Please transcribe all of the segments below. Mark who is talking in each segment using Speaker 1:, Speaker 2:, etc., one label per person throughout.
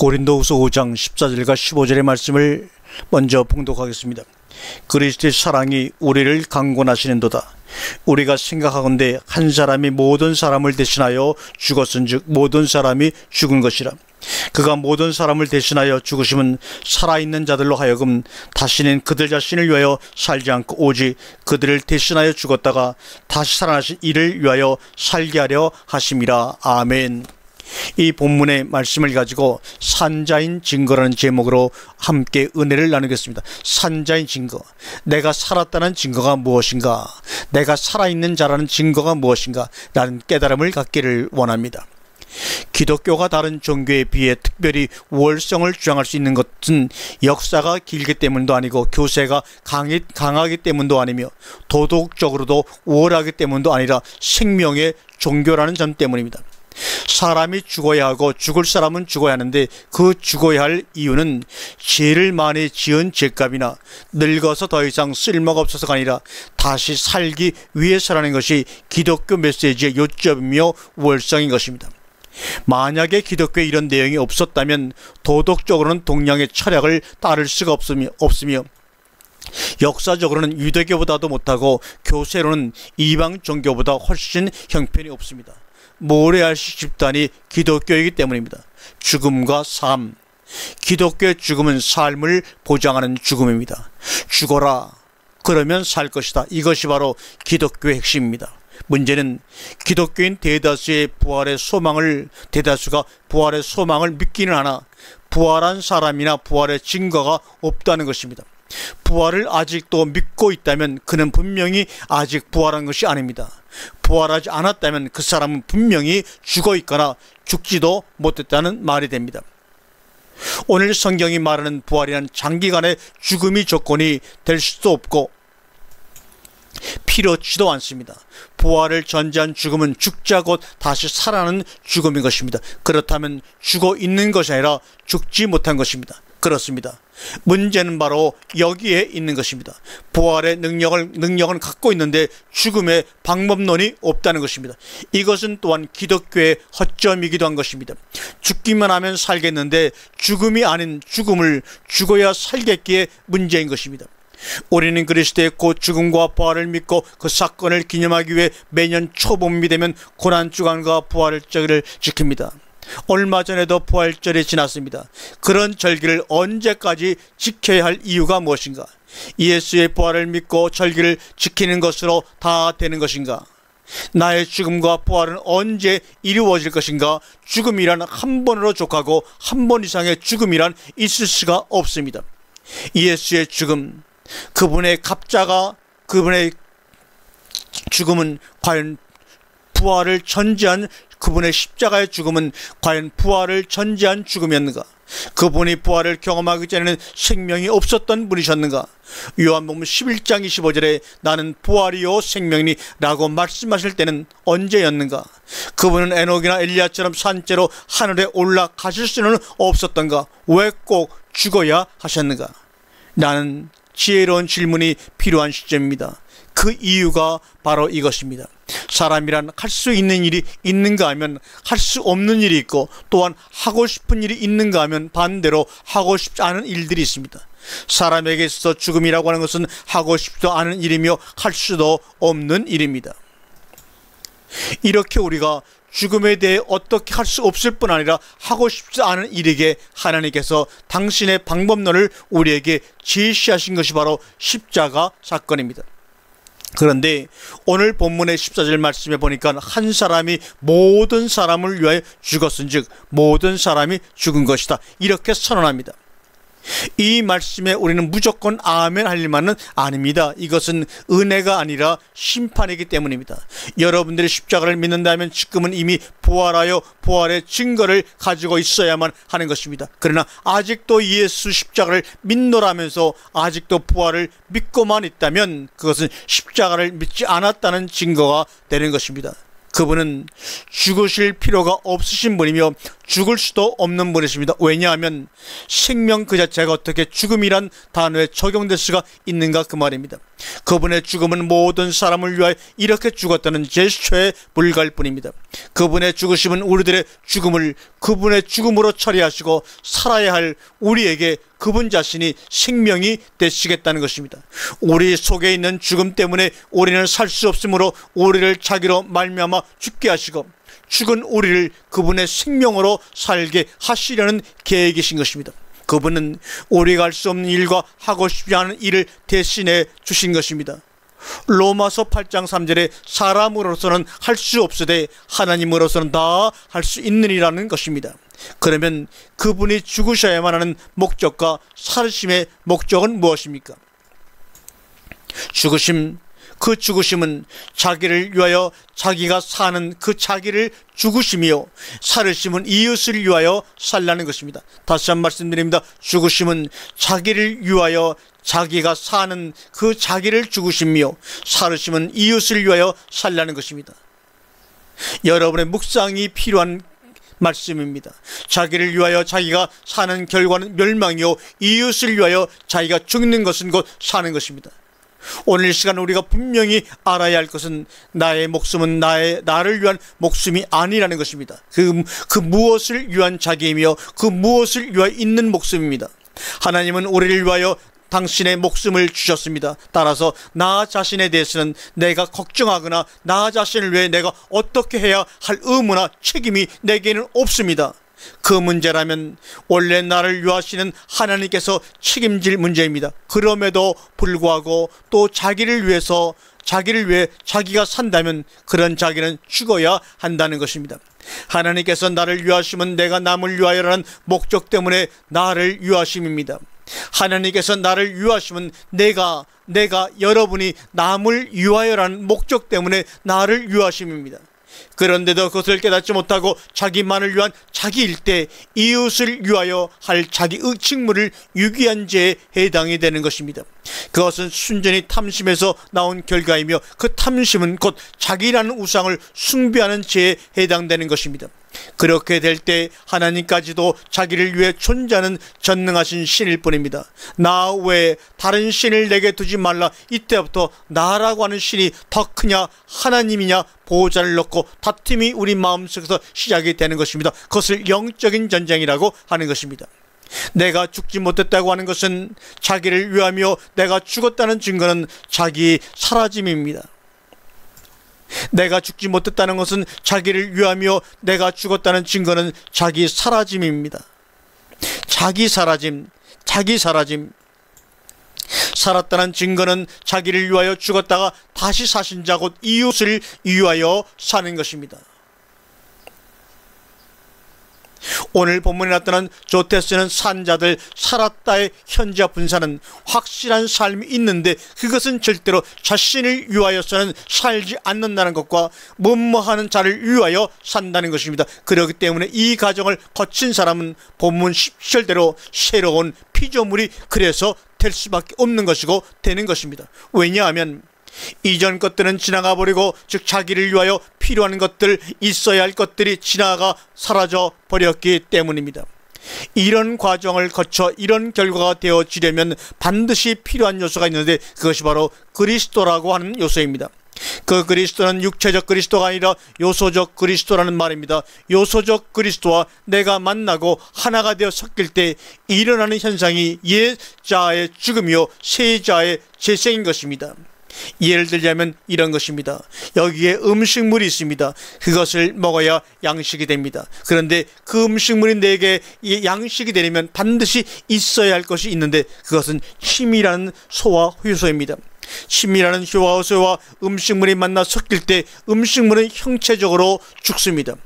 Speaker 1: 고린도후서 5장 14절과 15절의 말씀을 먼저 봉독하겠습니다. 그리스도의 사랑이 우리를 강권하시는도다. 우리가 생각하건대 한 사람이 모든 사람을 대신하여 죽었은즉 모든 사람이 죽은 것이라. 그가 모든 사람을 대신하여 죽으심은 살아있는 자들로 하여금 다시는 그들 자신을 위하여 살지 않고 오직 그들을 대신하여 죽었다가 다시 살아나신 이를 위하여 살게 하려 하심이라. 아멘. 이 본문의 말씀을 가지고 산자인 증거라는 제목으로 함께 은혜를 나누겠습니다. 산자인 증거, 내가 살았다는 증거가 무엇인가, 내가 살아있는 자라는 증거가 무엇인가 라는 깨달음을 갖기를 원합니다. 기독교가 다른 종교에 비해 특별히 우월성을 주장할 수 있는 것은 역사가 길기 때문도 아니고 교세가 강하기 때문도 아니며 도덕적으로도 우월하기 때문도 아니라 생명의 종교라는 점 때문입니다. 사람이 죽어야 하고 죽을 사람은 죽어야 하는데 그 죽어야 할 이유는 죄를 많이 지은 죄값이나 늙어서 더 이상 쓸모가 없어서가 아니라 다시 살기 위해서라는 것이 기독교 메시지의 요점이며 우월성인 것입니다. 만약에 기독교에 이런 내용이 없었다면 도덕적으로는 동양의 철학을 따를 수가 없으며 역사적으로는 유대교보다도 못하고 교세로는 이방 종교보다 훨씬 형편이 없습니다. 모래알씨 집단이 기독교이기 때문입니다. 죽음과 삶, 기독교의 죽음은 삶을 보장하는 죽음입니다. 죽어라, 그러면 살 것이다. 이것이 바로 기독교의 핵심입니다. 문제는 기독교인 대다수가 부활의 소망을 믿기는 하나 부활한 사람이나 부활의 증거가 없다는 것입니다. 부활을 아직도 믿고 있다면 그는 분명히 아직 부활한 것이 아닙니다. 부활하지 않았다면 그 사람은 분명히 죽어 있거나 죽지도 못했다는 말이 됩니다. 오늘 성경이 말하는 부활이란 장기간의 죽음이 조건이 될 수도 없고 필요치도 않습니다. 부활을 전제한 죽음은 죽자 곧 다시 살아나는 죽음인 것입니다. 그렇다면 죽어 있는 것이 아니라 죽지 못한 것입니다. 그렇습니다. 문제는 바로 여기에 있는 것입니다. 부활의 능력은 갖고 있는데 죽음의 방법론이 없다는 것입니다. 이것은 또한 기독교의 허점이기도 한 것입니다. 죽기만 하면 살겠는데 죽음이 아닌 죽음을 죽어야 살겠기에 문제인 것입니다. 우리는 그리스도의 곧 죽음과 부활을 믿고 그 사건을 기념하기 위해 매년 초봄이 되면 고난주간과 부활절을 지킵니다. 얼마 전에도 부활절이 지났습니다. 그런 절기를 언제까지 지켜야 할 이유가 무엇인가? 예수의 부활을 믿고 절기를 지키는 것으로 다 되는 것인가? 나의 죽음과 부활은 언제 이루어질 것인가? 죽음이란 한 번으로 족하고 한 번 이상의 죽음이란 있을 수가 없습니다. 예수의 죽음, 그분의 죽음은 과연 부활을 전제한 그분의 십자가의 죽음은 과연 부활을 전제한 죽음이었는가? 그분이 부활을 경험하기 전에는 생명이 없었던 분이셨는가? 요한복음 11장 25절에 나는 부활이요 생명이니 라고 말씀하실 때는 언제였는가? 그분은 에녹이나 엘리야처럼 산채로 하늘에 올라가실 수는 없었던가? 왜 꼭 죽어야 하셨는가? 나는 지혜로운 질문이 필요한 시점입니다. 그 이유가 바로 이것입니다. 사람이란 할 수 있는 일이 있는가 하면 할 수 없는 일이 있고 또한 하고 싶은 일이 있는가 하면 반대로 하고 싶지 않은 일들이 있습니다. 사람에게 있어서 죽음이라고 하는 것은 하고 싶지도 않은 일이며 할 수도 없는 일입니다. 이렇게 우리가 죽음에 대해 어떻게 할 수 없을 뿐 아니라 하고 싶지 않은 일에게 하나님께서 당신의 방법론을 우리에게 제시하신 것이 바로 십자가 사건입니다. 그런데 오늘 본문의 14절 말씀에 보니까 한 사람이 모든 사람을 위하여 죽었은즉 모든 사람이 죽은 것이다, 이렇게 선언합니다. 이 말씀에 우리는 무조건 아멘 할 일만은 아닙니다. 이것은 은혜가 아니라 심판이기 때문입니다. 여러분들이 십자가를 믿는다면 지금은 이미 부활하여 부활의 증거를 가지고 있어야만 하는 것입니다. 그러나 아직도 예수 십자가를 믿노라면서 아직도 부활을 믿고만 있다면 그것은 십자가를 믿지 않았다는 증거가 되는 것입니다. 그분은 죽으실 필요가 없으신 분이며 죽을 수도 없는 분이십니다. 왜냐하면 생명 그 자체가 어떻게 죽음이란 단어에 적용될 수가 있는가 그 말입니다. 그분의 죽음은 모든 사람을 위하여 이렇게 죽었다는 제스처에 불과할 뿐입니다. 그분의 죽으심은 우리들의 죽음을 그분의 죽음으로 처리하시고 살아야 할 우리에게 그분 자신이 생명이 되시겠다는 것입니다. 우리 속에 있는 죽음 때문에 우리는 살 수 없으므로 우리를 자기로 말미암아 죽게 하시고 죽은 우리를 그분의 생명으로 살게 하시려는 계획이신 것입니다. 그분은 우리가 할 수 없는 일과 하고 싶지 않은 일을 대신해 주신 것입니다. 로마서 8장 3절에 사람으로서는 할 수 없으되 하나님으로서는 다 할 수 있느니라는 것입니다. 그러면 그분이 죽으셔야만 하는 목적과 살으심의 목적은 무엇입니까? 그 죽으심은 자기를 위하여 자기가 사는 그 자기를 죽으심이요 살으심은 이웃을 위하여 살라는 것입니다. 다시 한 말씀드립니다. 죽으심은 자기를 위하여 자기가 사는 그 자기를 죽으심이요 살으심은 이웃을 위하여 살라는 것입니다. 여러분의 묵상이 필요한 말씀입니다. 자기를 위하여 자기가 사는 결과는 멸망이요 이웃을 위하여 자기가 죽는 것은 곧 사는 것입니다. 오늘 이 시간 우리가 분명히 알아야 할 것은 나의 목숨은 나를 위한 목숨이 아니라는 것입니다. 그 무엇을 위한 자기이며 그 무엇을 위하여 있는 목숨입니다. 하나님은 우리를 위하여 당신의 목숨을 주셨습니다. 따라서 나 자신에 대해서는 내가 걱정하거나 나 자신을 위해 내가 어떻게 해야 할 의무나 책임이 내게는 없습니다. 그 문제라면 원래 나를 위하시는 하나님께서 책임질 문제입니다. 그럼에도 불구하고 또 자기를 위해 자기가 산다면 그런 자기는 죽어야 한다는 것입니다. 하나님께서 나를 위하시면 내가 남을 위하여라는 목적 때문에 나를 위하심입니다. 하나님께서 나를 위하시면 내가 여러분이 남을 위하여라는 목적 때문에 나를 위하심입니다. 그런데도 그것을 깨닫지 못하고 자기만을 위한 자기일 때 이웃을 위하여 할 자기의 직무를 유기한 죄에 해당이 되는 것입니다. 그것은 순전히 탐심에서 나온 결과이며 그 탐심은 곧 자기라는 우상을 숭배하는 죄에 해당되는 것입니다. 그렇게 될 때 하나님까지도 자기를 위해 존재하는 전능하신 신일 뿐입니다. 나 외에 다른 신을 내게 두지 말라. 이때부터 나라고 하는 신이 더 크냐 하나님이냐 보호자를 놓고 다툼이 우리 마음속에서 시작이 되는 것입니다. 그것을 영적인 전쟁이라고 하는 것입니다. 내가 죽지 못했다고 하는 것은 자기를 위하며 내가 죽었다는 증거는 자기 사라짐입니다. 내가 죽지 못했다는 것은 자기를 위하며 내가 죽었다는 증거는 자기 사라짐입니다. 자기 사라짐. 살았다는 증거는 자기를 위하여 죽었다가 다시 사신 자 곧 이웃을 위하여 사는 것입니다. 오늘 본문에 나타난 조테스는 산자들 살았다의 현재 분사는 확실한 삶이 있는데 그것은 절대로 자신을 위하여서는 살지 않는다는 것과 뭐뭐하는 자를 위하여 산다는 것입니다. 그렇기 때문에 이 과정을 거친 사람은 본문 10절대로 새로운 피조물이 그래서 될 수밖에 없는 것이고 되는 것입니다. 왜냐하면 이전 것들은 지나가 버리고 즉 자기를 위하여 필요한 것들 있어야 할 것들이 지나가 사라져 버렸기 때문입니다. 이런 과정을 거쳐 이런 결과가 되어지려면 반드시 필요한 요소가 있는데 그것이 바로 그리스도라고 하는 요소입니다. 그 그리스도는 육체적 그리스도가 아니라 요소적 그리스도라는 말입니다. 요소적 그리스도와 내가 만나고 하나가 되어 섞일 때 일어나는 현상이 옛 자의 죽음이요 새 자의 재생인 것입니다. 예를 들자면 이런 것입니다. 여기에 음식물이 있습니다. 그것을 먹어야 양식이 됩니다. 그런데 그 음식물이 내게 양식이 되려면 반드시 있어야 할 것이 있는데 그것은 침이라는 소와 효소입니다. 침이라는 효소와 음식물이 만나 섞일 때 음식물은 형체적으로 죽습니다.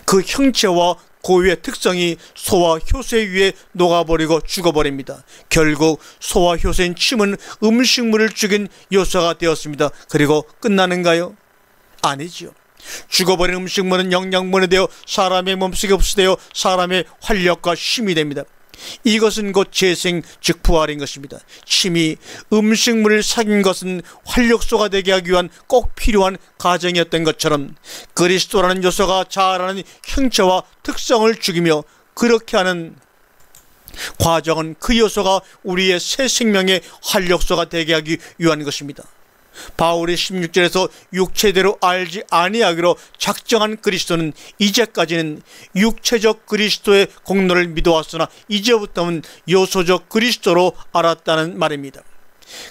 Speaker 1: 그 형체와 고유의 특성이 소와 효소 위에 녹아버리고 죽어버립니다. 결국 소와 효소인 침은 음식물을 죽인 요소가 되었습니다. 그리고 끝나는가요? 아니지요. 죽어버린 음식물은 영양분이 되어 사람의 몸속에 흡수되어 사람의 활력과 힘이 됩니다. 이것은 곧 재생 즉 부활인 것입니다. 침이 음식물을 삭인 것은 활력소가 되게 하기 위한 꼭 필요한 과정이었던 것처럼 그리스도라는 요소가 자라는 형체와 특성을 죽이며 그렇게 하는 과정은 그 요소가 우리의 새 생명의 활력소가 되게 하기 위한 것입니다. 바울이 16절에서 육체대로 알지 아니하기로 작정한 그리스도는 이제까지는 육체적 그리스도의 공로를 믿어왔으나 이제부터는 요소적 그리스도로 알았다는 말입니다.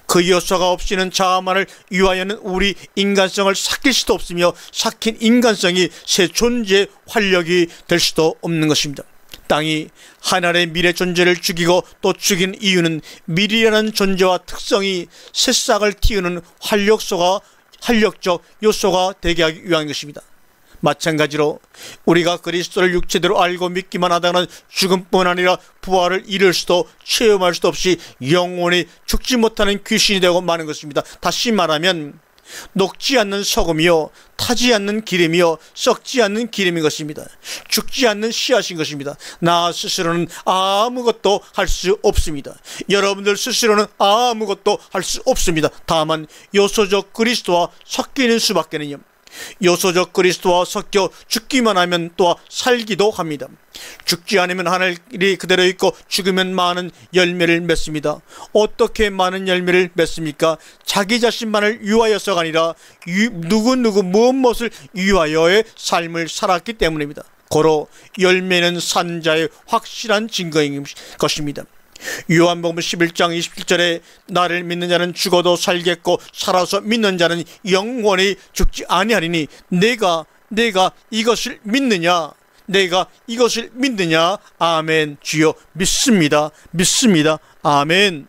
Speaker 1: 그 요소가 없이는 자아만을 위하여는 우리 인간성을 삭힐 수도 없으며 삭힌 인간성이 새 존재의 활력이 될 수도 없는 것입니다. 땅이 하늘의 미래 존재를 죽이고 또 죽인 이유는 미래라는 존재와 특성이 새싹을 틔우는 활력적 요소가 되게 하기 위한 것입니다. 마찬가지로 우리가 그리스도를 육체대로 알고 믿기만 하다가는 죽음뿐 아니라 부활을 이룰 수도 체험할 수도 없이 영원히 죽지 못하는 귀신이 되고 마는 것입니다. 다시 말하면 녹지 않는 소금이요 타지 않는 기름이요 썩지 않는 기름인 것입니다. 죽지 않는 씨앗인 것입니다. 나 스스로는 아무것도 할 수 없습니다. 여러분들 스스로는 아무것도 할 수 없습니다. 다만 요소적 그리스도와 섞이는 수밖에는요. 요소적 그리스도와 섞여 죽기만 하면 또 살기도 합니다. 죽지 않으면 하늘이 그대로 있고 죽으면 많은 열매를 맺습니다. 어떻게 많은 열매를 맺습니까? 자기 자신만을 위하여서가 아니라 누구 무엇을 위하여의 삶을 살았기 때문입니다. 고로 열매는 산자의 확실한 증거인 것입니다. 요한복음 11장 27절에 나를 믿는 자는 죽어도 살겠고 살아서 믿는 자는 영원히 죽지 아니하리니 내가 이것을 믿느냐? 내가 이것을 믿느냐? 아멘. 주여 믿습니다. 아멘.